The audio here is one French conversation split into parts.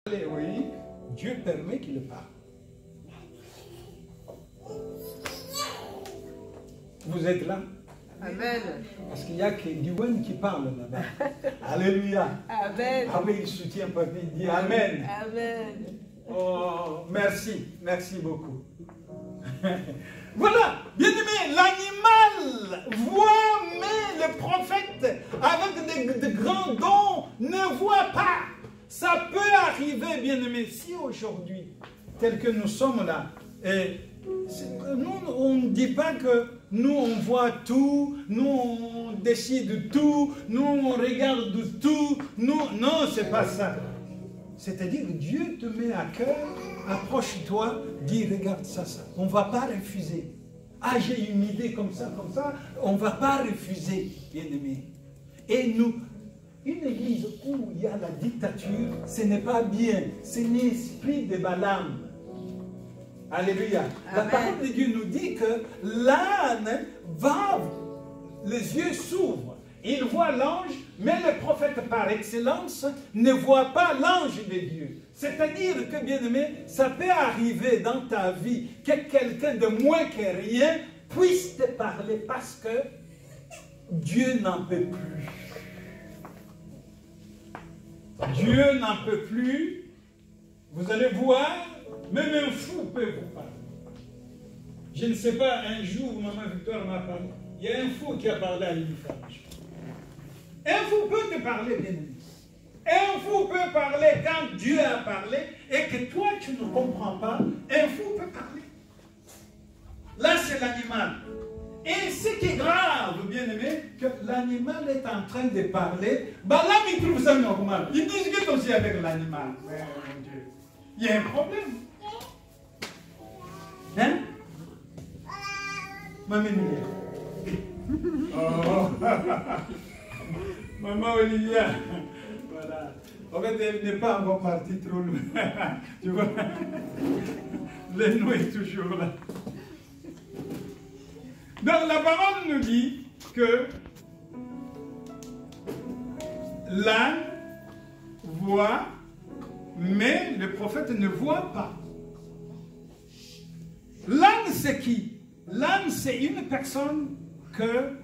Oui, Dieu permet qu'il parle. Vous êtes là? Amen. Parce qu'il n'y a que Diwan qui parle là-bas. Alléluia. Amen. Ah oui, il soutient Papi, il dit Amen. Amen. Oh, merci, merci beaucoup. Voilà, bien aimé, l'animal voit, mais le prophète, avec de grands dons, ne voit pas. Ça peut arriver, bien aimé, si aujourd'hui, tel que nous sommes là, et nous, on ne dit pas que nous, on voit tout, nous, on décide tout, nous, on regarde tout. Nous, non, c'est pas ça. C'est-à-dire, Dieu te met à cœur, approche-toi, dis, regarde ça, ça. On ne va pas refuser. Ah, j'ai une idée comme ça, on ne va pas refuser, bien-aimé. Et nous, une église où il y a la dictature, ce n'est pas bien. C'est l'esprit de Balaam. Alléluia. Amen. La parole de Dieu nous dit que l'âne va, les yeux s'ouvrent. Il voit l'ange, mais le prophète par excellence ne voit pas l'ange de Dieu. C'est-à-dire que, bien-aimé, ça peut arriver dans ta vie que quelqu'un de moins que rien puisse te parler parce que Dieu n'en peut plus. Dieu n'en peut plus. Vous allez voir, même un fou peut vous parler. Je ne sais pas, un jour, Maman Victoire m'a parlé. Il y a un fou qui a parlé à une femme. Un fou peut te parler, bien aimé. Un fou peut parler quand Dieu a parlé et que toi tu ne comprends pas. Un fou peut parler. Là, c'est l'animal. Et ce qui est grave, bien aimé, que l'animal est en train de parler. Bah là, il trouve ça normal. Il discute aussi avec l'animal. Mais mon Dieu, il y a un problème. Hein? Maman Olivia. Oh. Maman Olivia. Voilà. En fait, elle n'est pas encore partie trop loin. Tu vois? Le nom est toujours là. Donc la parole nous dit que l'âne voit, mais le prophète ne voit pas. L'âne, c'est qui? L'âne, c'est une personne que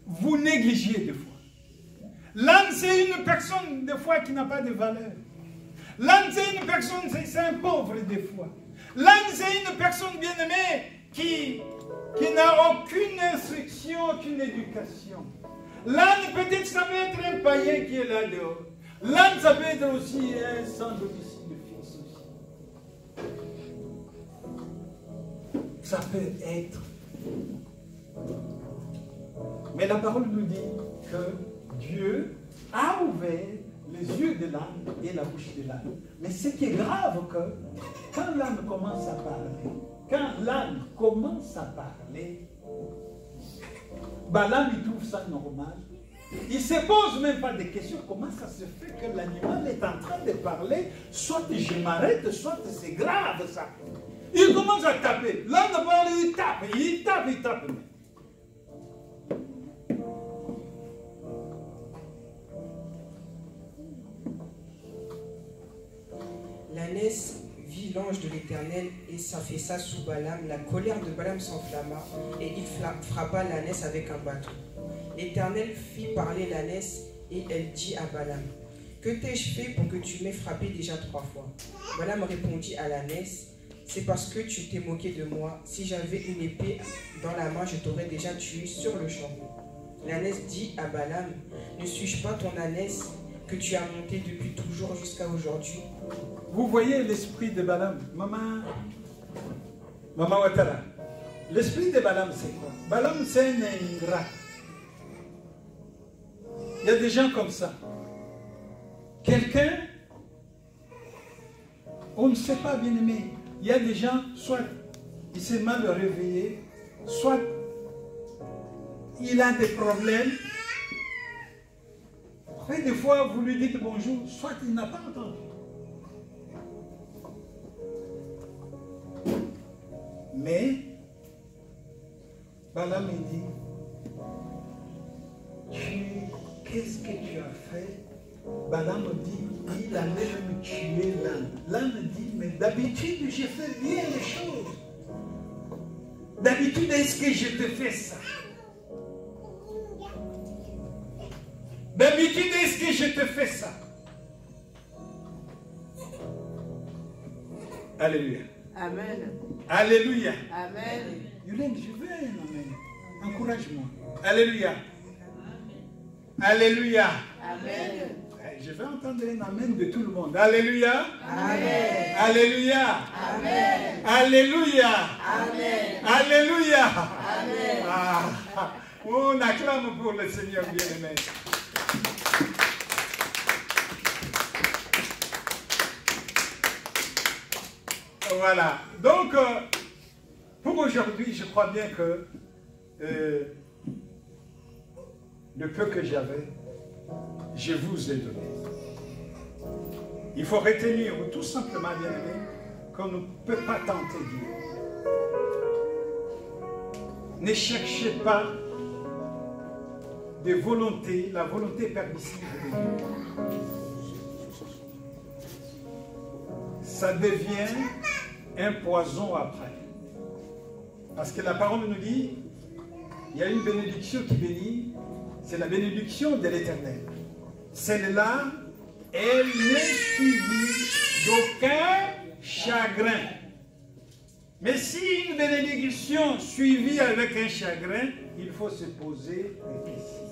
vous négligez des fois. L'âne, c'est une personne des fois qui n'a pas de valeur. L'âne, c'est une personne, c'est un pauvre des fois. L'âne, c'est une personne bien-aimée qui n'a aucune instruction, aucune éducation. L'âne, peut-être, ça peut être un païen qui est là dehors. L'âne, ça peut être aussi un sans domicile de fils aussi. Ça peut être. Mais la parole nous dit que Dieu a ouvert les yeux de l'âne et la bouche de l'âne. Mais ce qui est grave, que quand l'âne commence à parler, Balaam, il trouve ça normal. Il ne se pose même pas de questions. Comment ça se fait que l'animal est en train de parler? Soit je m'arrête, soit c'est grave ça. Il commence à taper. L'âne parle, il tape. L'ânesse vit l'ange de l'Éternel et s'affaissa sous Balaam. La colère de Balaam s'enflamma et il frappa l'ânesse avec un bâton. L'Éternel fit parler l'ânesse et elle dit à Balaam: que t'ai-je fait pour que tu m'aies frappé déjà 3 fois? Balaam répondit à l'ânesse: c'est parce que tu t'es moqué de moi. Si j'avais une épée dans la main, je t'aurais déjà tué sur le champ. L'ânesse dit à Balaam: ne suis-je pas ton ânesse que tu as monté depuis toujours jusqu'à aujourd'hui? Vous voyez l'esprit de Balaam, Maman Ouattara. L'esprit de Balaam, c'est quoi? Balaam, c'est un ingrat. Il y a des gens comme ça. Quelqu'un, on ne sait pas, bien aimé. Il y a des gens, soit il s'est mal réveillé, soit il a des problèmes. Et des fois, vous lui dites bonjour, soit il n'a pas entendu. Mais, Balaam dit, qu'est-ce que tu as fait? Balaam dit, il allait me tuer l'âne. L'âne dit, mais d'habitude, je fais bien les choses. D'habitude, est-ce que je te fais ça? D'habitude, est-ce que je te fais ça? Alléluia. Amen. Alléluia. Amen. Yolène, je veux un amen. Encourage-moi. Alléluia. Alléluia. Amen. Je vais entendre un amen de tout le monde. Alléluia. Amen. Alléluia. Amen. Alléluia. Amen. Alléluia. Amen. Ah, on acclame pour le Seigneur bien-aimé. Voilà. Donc, pour aujourd'hui, je crois bien que le peu que j'avais, je vous ai donné. Il faut retenir tout simplement, bien aimé, qu'on ne peut pas tenter Dieu. Ne cherchez pas de volonté, la volonté permissive de Dieu. Ça devient un poison après. Parce que la parole nous dit, il y a une bénédiction qui bénit, c'est la bénédiction de l'Éternel. Celle-là, elle n'est suivie d'aucun chagrin. Mais si une bénédiction suivie avec un chagrin, il faut se poser des questions.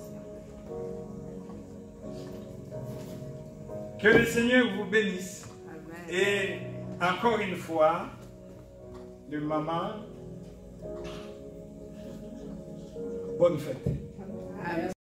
Que le Seigneur vous bénisse. Amen. Et encore une fois, de maman, bonne fête. Amen.